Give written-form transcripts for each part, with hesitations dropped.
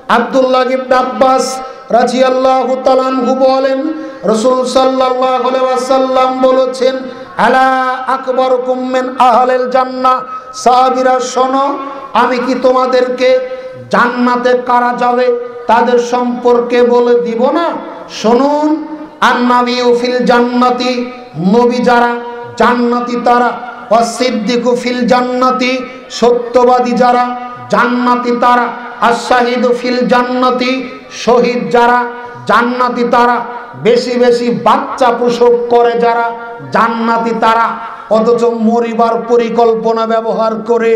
আব্দুল্লাহ ইবনে আব্বাস রাদিয়াল্লাহু তাআলা আনহু বলেন, রাসূল সাল্লাল্লাহু আলাইহি ওয়াসাল্লাম বলেছেন, আলা আকবারুকুম মিন আহলিল জান্নাহ। সাহাবীরা শোনো, আমি কি তোমাদেরকে জান্নাতে কারা যাবে তাদের সম্পর্কে বলে দিব না? শুনুন, আন-নাবিয়্যু ফিল জান্নাতি, নবী যারা জান্নাতি তারা, ওয়াস-সিদ্দিকু ফিল জান্নাতি, সত্যবাদী যারা জান্নাতি তারা, আশ-শাহিদু ফিল জান্নাতি, শহীদ যারা জান্নাতি তারা, বেশি বেশি বাচ্চা প্রসব করে যারা জান্নাতি তারা। অথচ মরিবার পরিকল্পনা ব্যবহার করে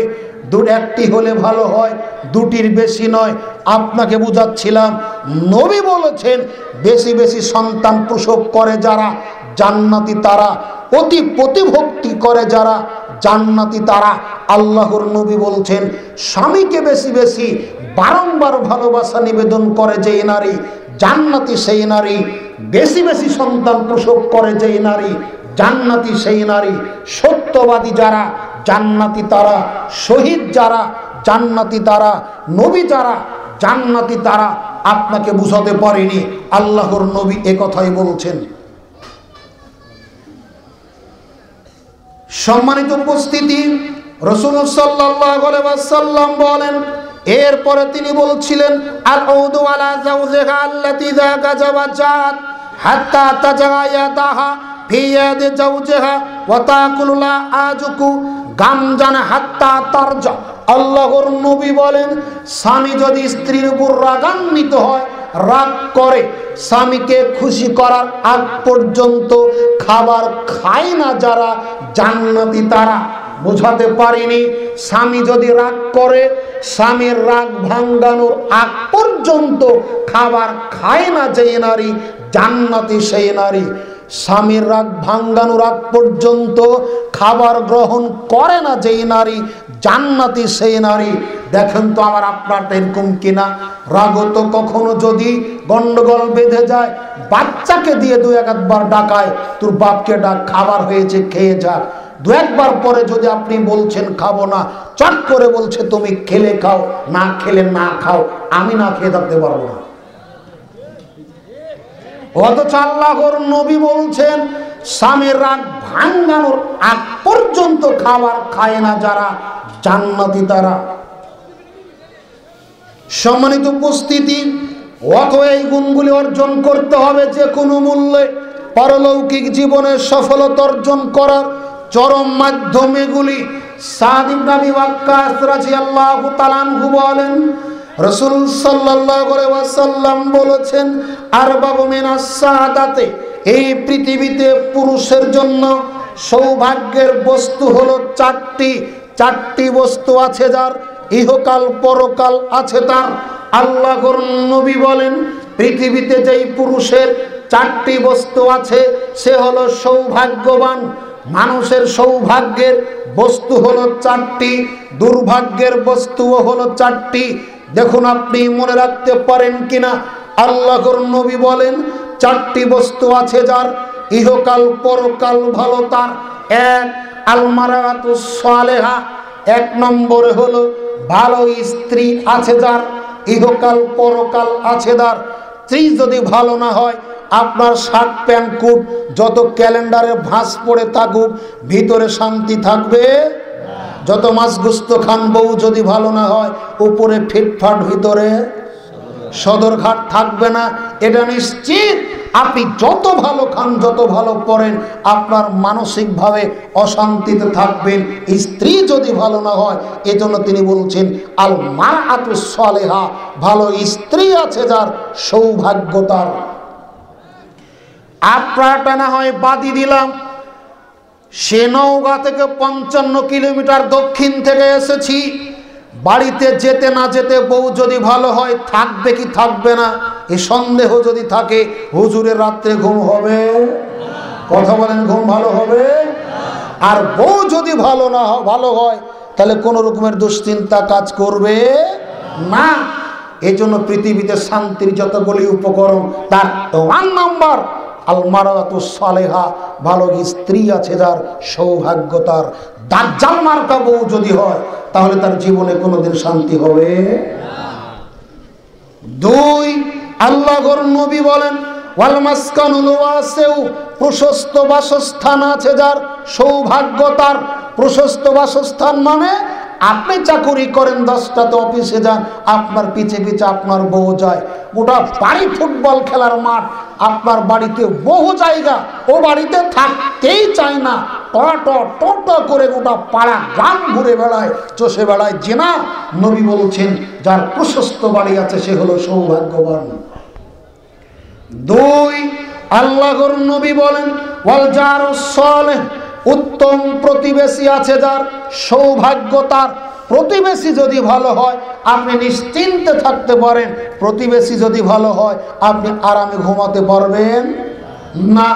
একটি হলে ভালো হয়, দুটির বেশি নয়। আপনাকে বুঝাচ্ছিলাম, নবী বলেছেন বেশি বেশি সন্তান প্রসব করে যারা জান্নাতি তারা, অতি প্রতিভক্তি করে যারা জান্নাতি তারা। আল্লাহর নবী বলছেন, স্বামীকে বেশি বেশি বারংবার ভালোবাসা নিবেদন করে যেই নারী জান্নাতি সেই নারী, বেশি বেশি সন্তান প্রসব করে যেই নারী জান্নাতি সেই নারী, সত্যবাদী যারা জান্নাতি তারা, শহীদ যারা জান্নাতি তারা, নবী যারা জান্নাতি তারা। আপনাকে বুঝাতে পারিনি, আল্লাহর নবী একথাই বলছেন। সম্মানিত উপস্থিতি, রাসূল সাল্লাল্লাহু আলাইহি ওয়াসাল্লাম বলেন, এরপরে তিনি বলছিলেন, আল-উদু আলা যাওজিহা আল্লাতী যাকা জাওয়াজাত হাত্তা তাজায়াতাহা ফি ইয়াদি যাওজিহা ওয়া তাকুলুলা আজুকু গামজান হাত্তা তারজা। আল্লাহর নবী বলেন, স্বামী যদি স্ত্রীর উপর রাগান্বিত হয়, রাগ করে, স্বামীকে খুশি করার আগ পর্যন্ত খাবার খায় না যারা জান্নাতি তারা। বুঝাতে পারিনি, স্বামী যদি রাগ করে, স্বামীর রাগ ভাঙ্গানোর আগ পর্যন্ত খাবার খায় না যেই নারী জান্নাতি সেই নারী। স্বামীর রাগ ভাঙ্গানোর আগ পর্যন্ত খাবার গ্রহণ করে না যেই নারী জান্নাতি সেই নারী। দেখেন তো আমার আপনারটা এরকম কিনা? রাগত কখনো যদি গন্ডগোল বেঁধে যায়, বাচ্চাকে দিয়ে দু একবার ডাকায়, তোর বাপকে ডাক, খাবার হয়েছে খেয়ে যাক। দু একবার পরে যদি আপনি বলছেন খাবো না, চট করে বলছে তুমি খেলে খাও, না খেলে না খাও, আমি না খেয়ে থাকতে পারবো না। অথচ আল্লাহর নবী বলছেন, স্বামীর রাগ ভাঙ্গানোর আগ পর্যন্ত খাবার খায় না যারা জান্নাতি তারা। সম্মানিত উপস্থিতি, অত এই গুণগুলি অর্জন করতে হবে যে কোনো মূল্যে। পারলৌকিক জীবনে সফলতা অর্জন করার চরম মাধ্যম এগুলি। সাদ ইবনে আবি ওয়াক্কাস রাদিয়াল্লাহু তাআলা আনহু বলেন, রাসূল সাল্লাল্লাহু আলাইহি ওয়াসাল্লাম বলেছেন, আরবাবু মিনাস সাআদাতে, এই পৃথিবীতে পুরুষের জন্য সৌভাগ্যের বস্তু হলো চারটি। চারটি বস্তু আছে যার, ইহকাল পরকাল আছে তার। আল্লাহর নবী বলেন, পৃথিবীতে যেই পুরুষের চারটি বস্তু আছে সে হলো সৌভাগ্যবান। মানুষের সৌভাগ্যের বস্তু হলো চারটি, দুর্ভাগ্যের বস্তুও হলো চারটি। দেখুন আপনি মনে রাখতে পারেন কিনা। আল্লাহর নবী বলেন, চারটি বস্তু আছে যার, ইহকাল পরকাল ভালো তার। এক, আল-মারাতুস সালেহা, এক নম্বরে হলো ভালো স্ত্রী আছে যার, ইহকাল পরকাল আছে যার। স্ত্রী যদি ভালো না হয়, আপনার শার্ট প্যান্ট কোট যত ক্যালেন্ডারে ভাঁজ পড়ে থাকুক, ভিতরে শান্তি থাকবে? যত মাছ গুস্ত খান, বউ যদি ভালো না হয়, উপরে ফিটফাট, ভিতরে সদরঘাট থাকবে না, এটা নিশ্চিত। আপনি যত ভালো খান, যত ভালো পড়েন, আপনার মানসিকভাবে অশান্তিতে থাকবেন। স্ত্রী যদি ভালো না হয়, এজন্য তিনি বলছেন, আল মারআতুস সালেহা, ভালো স্ত্রী আছে যার, সৌভাগ্য তার। আপনারটা না হয় বাদি দিলাম, সে নওগাঁ থেকে 55 কিলোমিটার দক্ষিণ থেকে এসেছি, বাড়িতে যেতে না যেতে বউ যদি ভালো হয়, থাকবে কি থাকবে না এ সন্দেহ যদি থাকে, হুজুরের রাত্রে ঘুম হবে? কথা বলেন, ঘুম ভালো হবে? আর বউ যদি ভালো হয়, তাহলে কোন রকমের দুশ্চিন্তা কাজ করবে না। এই জন্য পৃথিবীতে শান্তির যতগুলি উপকরণ, তার 1 নাম্বার আল-মারাতুস সালেহা, ভালো স্ত্রী আছে যার, সৌভাগ্য তার। দাজ্জাল মার্কা বউ যদি হয়, তাহলে তার জীবনে কোনোদিন শান্তি হবে না। দুই, আল্লাহর নবী বলেন ওয়াল মাসকানুল ওয়াসিউ, প্রশস্ত বাসস্থান আছে যার, সৌভাগ্য তার। প্রশস্ত বাসস্থান মানে আপনি চাকুরি করেন, 10টাতে অফিসে যান, আপনার পিছে পিছে আপনার বউ যায়, গোটা বাড়ি ফুটবল খেলার মাঠ, আপনার বাড়িতে বহু জায়গা, ও বাড়িতে থাকতেই চায় না, ট করে গোটা পাড়া গ্রাম ঘুরে বেড়ায়, চষে বেড়ায় জিনা। নবী বলছেন যার প্রশস্ত বাড়ি আছে সে হলো সৌভাগ্যবান। দুই, আল্লাহর নবী বলেন ওয়াল জারুস সালেহ, উত্তম প্রতিবেশী আছে যার, সৌভাগ্য তার। প্রতিবেশী যদি ভালো হয় আপনি নিশ্চিন্তে থাকতে পারেন, প্রতিবেশী যদি ভালো হয় আপনি আরামে ঘুমাতে পারবেন না।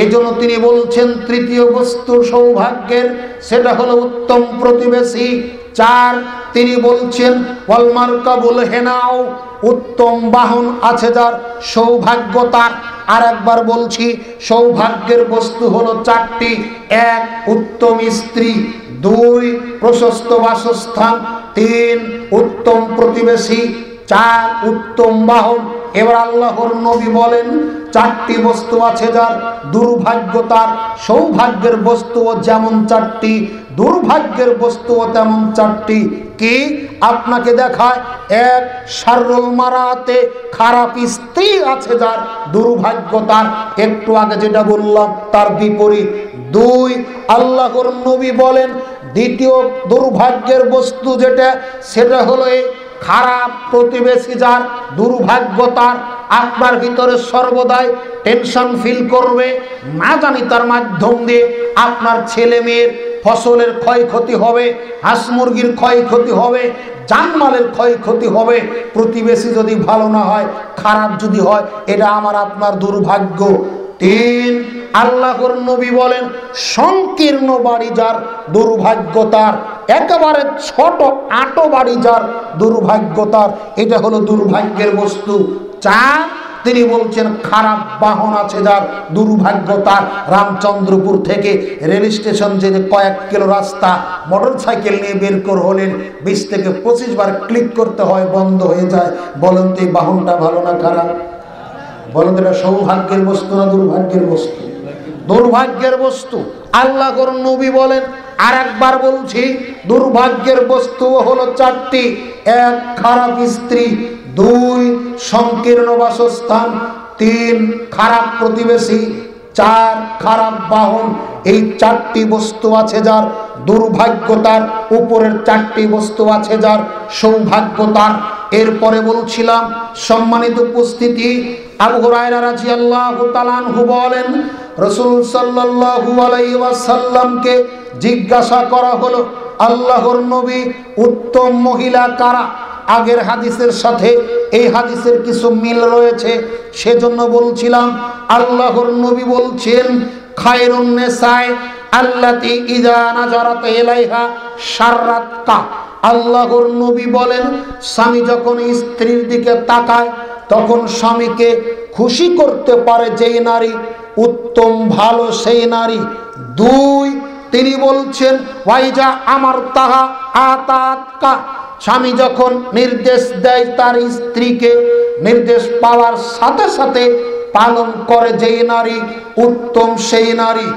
এজন্য তিনি বলছেন তৃতীয় বস্তু সৌভাগ্যের, সেটা হলো উত্তম প্রতিবেশী। চার, তিনি বলছেন ওয়াল মারকাবুল হেনাও, উত্তম বাহন আছে যার, সৌভাগ্য তার। আর একবার বলছি, সৌভাগ্যের বস্তু হলো চারটি। এক, উত্তম স্ত্রী। দুই, প্রশস্ত বাসস্থান। তিন, উত্তম প্রতিবেশী। চার, উত্তম বাহন। এবার আল্লাহর নবী বলেন চারটি বস্তু আছে যার, দুর্ভাগ্য তার। সৌভাগ্যের বস্তুও যেমন চারটি, দুর্ভাগ্যের বস্তুও তেমন চারটি। কি আপনাকে দেখায়? এক, শাররুল মারাতে, খারাপ স্ত্রী আছে যার, দুর্ভাগ্য তার। একটু আগে যেটা বললাম তার বিপরীত। দুই, আল্লাহর নবী বলেন দ্বিতীয় দুর্ভাগ্যের বস্তু যেটা, সেটা হলো এই খারাপ প্রতিবেশী যার, দুর্ভাগ্য তার। আপনার ভিতরে সর্বদাই টেনশন ফিল করবে, না জানি তার মাধ্যম দিয়ে আপনার ছেলে মেয়ের ফসলের ক্ষয়ক্ষতি হবে, হাঁস মুরগির ক্ষয়ক্ষতি হবে, জানমালের ক্ষয়ক্ষতি হবে। প্রতিবেশী যদি ভালো না হয়, খারাপ যদি হয়, এটা আমার আপনার দুর্ভাগ্য। তিন, আল্লাহর নবী বলেন সংকীর্ণ বাড়ি যার, দুর্ভাগ্য তার। একেবারে ছোট আটো বাড়ি যার, দুর্ভাগ্য তার। এটা হলো দুর্ভাগ্যের বস্তু। চার, তিনি বলছেন খারাপ বাহন আছে যার, দুর্ভাগ্য তার। রামচন্দ্রপুর থেকে রেল স্টেশন যে কয়েক কিলো রাস্তা মোটর সাইকেল নিয়ে বের করে হলেন, 20 থেকে 25 বার ক্লিক করতে হয়, বন্ধ হয়ে যায়। বলেন তো এই বাহনটা ভালো না খারাপ? বলেন তো এটা সৌভাগ্যের বস্তু না দুর্ভাগ্যের বস্তু? দুর্ভাগ্যের বস্তু। আল্লাহর নবী বলেন, আর একবার বলছি, দুর্ভাগ্যের বস্তু হলো চারটি। এক, খারাপ স্ত্রী। দুই, সংকীর্ণ বাসস্থান। তিন, খারাপ প্রতিবেশী। চার, খারাপ বাহন। এই চারটি বস্তু আছে যার, দুর্ভাগ্য তার। উপরের চারটি বস্তু আছে যার, সৌভাগ্য তার। এরপরে বলছিলাম সম্মানিত উপস্থিতি, আবু হুরায়রা রাদিয়াল্লাহু তাআলা আনহু বলেন রাসূল সাল্লাল্লাহু আলাইহি ওয়াসাল্লামকে জিজ্ঞাসা করা হলো, আল্লাহর নবী উত্তম মহিলা কারা? আগের হাদিসের সাথে এই হাদিসের কিছু মিল রয়েছে, সেজন্য বলছিলাম। আল্লাহর নবী বলছেন খায়রুন নিসাই আল্লাতী ইযা নাজারাত ইলাইহা শাররাতকা। আল্লাহর নবী বলেন স্বামী যখন স্ত্রীর দিকে তাকায় তখন স্বামীকে খুশি করতে পারে যেই নারী, উত্তম ভালো সেই নারী। দুই, তিনি বলছেন ওয়াইজা আমার তাহা আতাতকা, স্বামী যখন নির্দেশ দেয় তার স্ত্রীকে, নির্দেশ পাওয়ার সাথে সাথে পালন করে যেই নারী, উত্তম সেই নারী।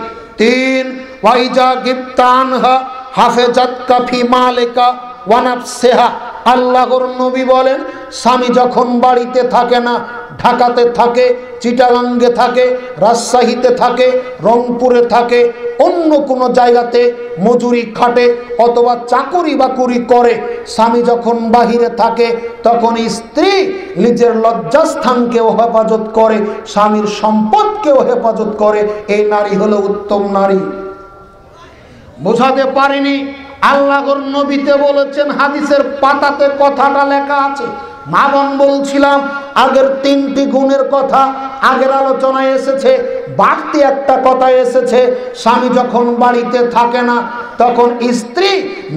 তিন, ওয়াইজা গিবতানহা হাফেজাতকা ফি মালিকা ওয়া নাফসিহা। আল্লাহর নবী বলেন স্বামী যখন বাড়িতে থাকে না, ঢাকাতে থাকে, চিটাগাঙ্গে থাকে, রাজশাহীতে থাকে, রংপুরে থাকে, অন্য কোনো জায়গাতে মজুরি খাটে অথবা চাকুরি বাকুরি করে, স্বামী যখন বাহিরে থাকে তখন স্ত্রী নিজের লজ্জাস্থানকেও হেফাজত করে, স্বামীর সম্পদকেও হেফাজত করে। এই নারী হলো উত্তম নারী। বোঝাতে পারিনি? আল্লাহর নবীতে বলেছেন, হাদিসের পাতাতে কথাটা লেখা আছে। মা বোন বলছিলাম আগের তিনটি গুণের কথা আগের আলোচনায় এসেছে, বাড়তি একটা কথা এসেছে, স্বামী যখন বাড়িতে থাকে না তখন স্ত্রী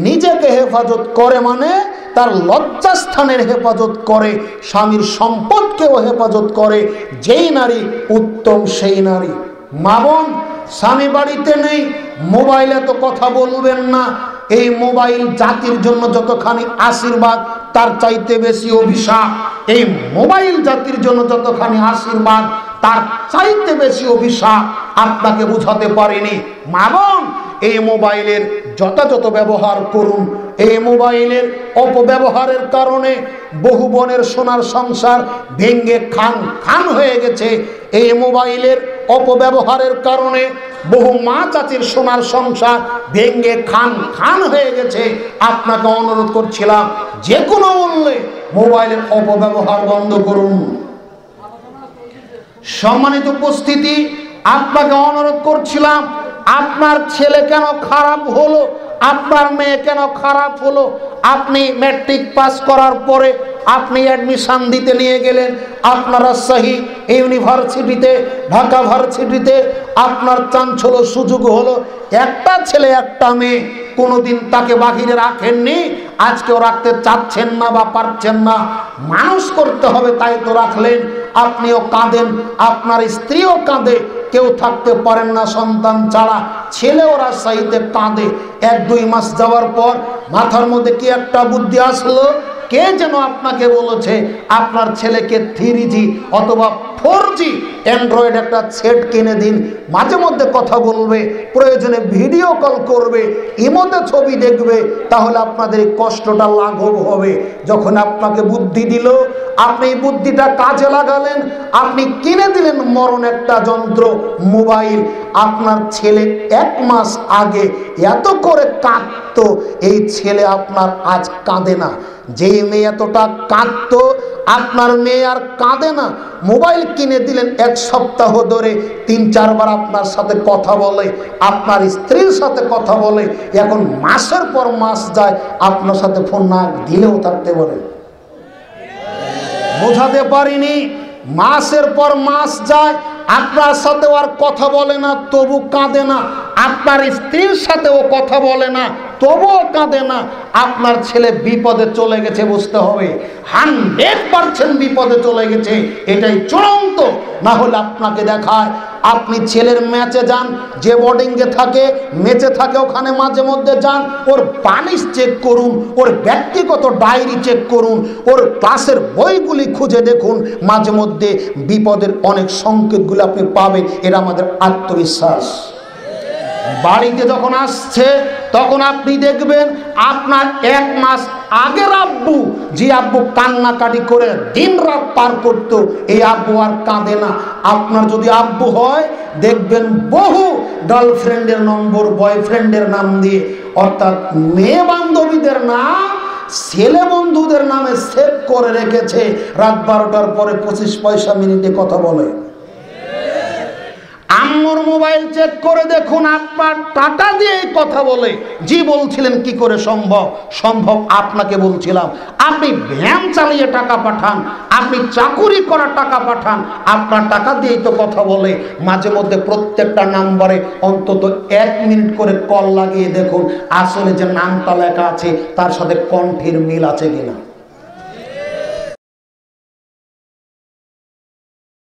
নিজেকে হেফাজত করে, মানে তার লজ্জাস্থানের হেফাজত করে, স্বামীর সম্পদকেও হেফাজত করে। যেই নারী উত্তম সেই নারী। মা বোন, স্বামী বাড়িতে নেই, মোবাইলে তো কথা বলবেন না, এই মোবাইল জাতির জন্য যতখানি আশীর্বাদ তার চাইতে বেশি অভিশাপ। এই মোবাইল জাতির জন্য যতখানি আশীর্বাদ তার চাইতে বেশি অভিশাপ। আপনাকে বুঝাতে পারিনি। মা বোন, এই মোবাইলের যথাযথ ব্যবহার করুন। এই মোবাইলের অপব্যবহারের কারণে বহু বোনের সোনার সংসার ভেঙ্গে খান খান হয়ে গেছে। এই মোবাইলের অপব্যবহারের কারণে বহু মা চাচির সোনার সংসার ভেঙ্গে খান খান হয়ে গেছে। আপনাকে অনুরোধ করছিলাম, যে কোনো মূল্যে মোবাইলের অপব্যবহার বন্ধ করুন। সম্মানিত উপস্থিতি, আপনাকে অনুরোধ করছিলাম, আপনার ছেলে কেন খারাপ হলো, আপনার মেয়ে কেন খারাপ হলো? আপনি ম্যাট্রিক পাস করার পরে আপনি অ্যাডমিশন দিতে নিয়ে গেলেন আপনার রাজশাহী ইউনিভার্সিটিতে, ঢাকা ভার্সিটিতে। আপনার চাঞ্চল্য সুযোগ হলো, একটা ছেলে একটা মেয়ে, কোনোদিন তাকে বাহিরে রাখেননি, আজকেও রাখতে চাচ্ছেন না বা পারছেন না। মানুষ করতে হবে তাই তো রাখলেন। আপনিও কাঁদেন, আপনার স্ত্রীও কাঁদে, কেউ থাকতে পারেন না সন্তান ছাড়া। ছেলেও রাজশাহীতে কাঁদে। 1-2 মাস যাওয়ার পর মাথার মধ্যে কি একটা বুদ্ধি আসলো, কে যেন আপনাকে বলেছে আপনার ছেলেকে 3G অথবা 4G অ্যান্ড্রয়েড একটা সেট কিনে দিন, মাঝে মধ্যে কথা বলবে, প্রয়োজনে ভিডিও কল করবে, ইমোতে ছবি দেখবে, তাহলে আপনাদের এই কষ্টটা লাঘব হবে। যখন আপনাকে বুদ্ধি দিল, আপনি এই বুদ্ধিটা কাজে লাগালেন, আপনি কিনে দিলেন মরণ একটা যন্ত্র মোবাইল। আপনার ছেলে 1 মাস আগে এত করে কাঁদতো, এই ছেলে আপনার আজ কাঁদে না। যেই মেয়ে এতটা কাঁদতো, আপনার মেয়ে আর কাঁদে না। মোবাইল কিনে দিলেন, 1 সপ্তাহ ধরে 3-4 বার আপনার সাথে কথা বলে, আপনার স্ত্রীর সাথে কথা বলে। এখন মাসের পর মাস যায়, আপনার সাথে ফোন না দিলেও থাকতে পারে। বোঝাতে পারিনি? মাসের পর মাস যায়, আপনার সাথে আর কথা বলে না, তবু কাঁদে না। আপনার স্ত্রীর সাথেও কথা বলে না, তবুও কাঁদে না। আপনার ছেলে বিপদে চলে গেছে, বুঝতে হবে 100% বিপদে চলে গেছে, এটাই চূড়ান্ত। না হলে আপনাকে দেখায়, আপনি ছেলের ম্যাচে যান, যে বোর্ডিংয়ে থাকে, ম্যাচে থাকে, ওখানে মাঝে মধ্যে যান, ওর বালিশ চেক করুন, ওর ব্যক্তিগত ডায়েরি চেক করুন, ওর ক্লাসের বইগুলি খুঁজে দেখুন, মাঝে মধ্যে বিপদের অনেক সংকেতগুলো আপনি পাবেন। এরা আমাদের আত্মবিশ্বাস। বাড়িতে যখন আসছে তখন আপনি দেখবেন আপনার 1 মাস আগের আব্বু, যে আব্বু কান্নাকাটি করে দিন রাত পার করতো, এই আব্বু আর কাঁদে না। আপনার যদি আব্বু হয়, দেখবেন বহু গার্লফ্রেন্ডের নম্বর বয়ফ্রেন্ডের নাম দিয়ে, অর্থাৎ মেয়ে বান্ধবীদের নাম ছেলে বন্ধুদের নামে সেভ করে রেখেছে। রাত 12টার পরে 25 পয়সা মিনিটে কথা বলে। আম্মুর মোবাইল চেক করে দেখুন, আপনার টাকা দিয়ে কথা বলে। জি বলছিলেন কি করে সম্ভব? সম্ভব আপনাকে বলছিলাম। আপনি ভ্যান চালিয়ে টাকা পাঠান, আপনি চাকুরি করা টাকা পাঠান, আপনার টাকা দিয়েই তো কথা বলে। মাঝে মধ্যে প্রত্যেকটা নাম্বারে অন্তত 1 মিনিট করে কল লাগিয়ে দেখুন, আসলে যে নামটা লেখা আছে তার সাথে কণ্ঠের মিল আছে কিনা।